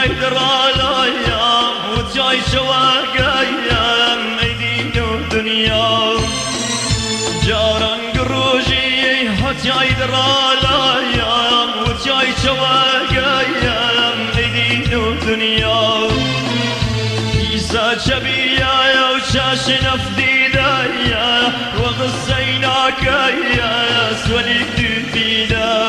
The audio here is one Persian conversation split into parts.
جای درالایم و جای شواقایم ای دین و دنیا جاران گروژی ها جای درالایم و جای شواقایم ای دین و دنیا ایسا شبیایا و شاش نفدیدایا و غصیناکایا سولی دفیدا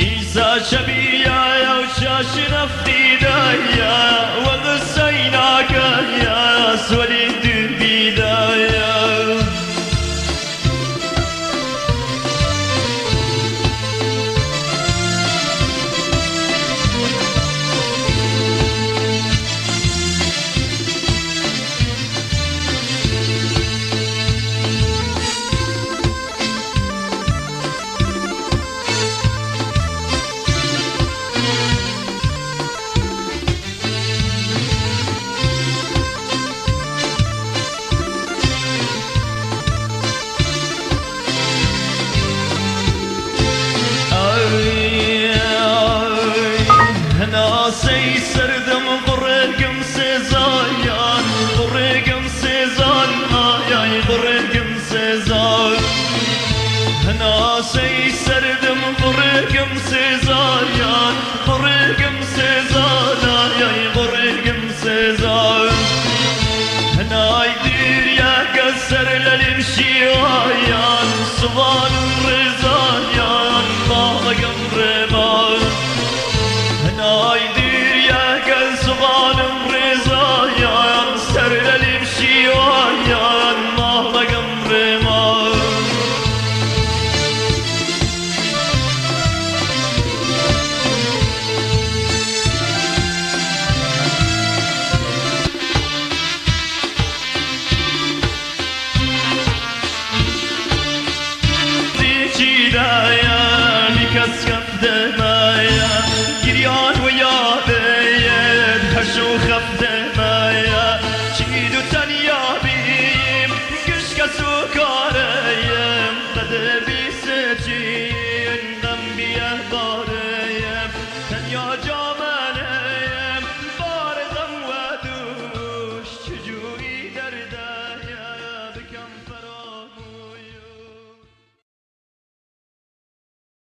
إيسا شبيا وشاش نفديدايا وغسيناك يا سوليد بيدايا ناسي سردم برقم سيزان برقم سيزان آي برقم سيزان ناسي سردم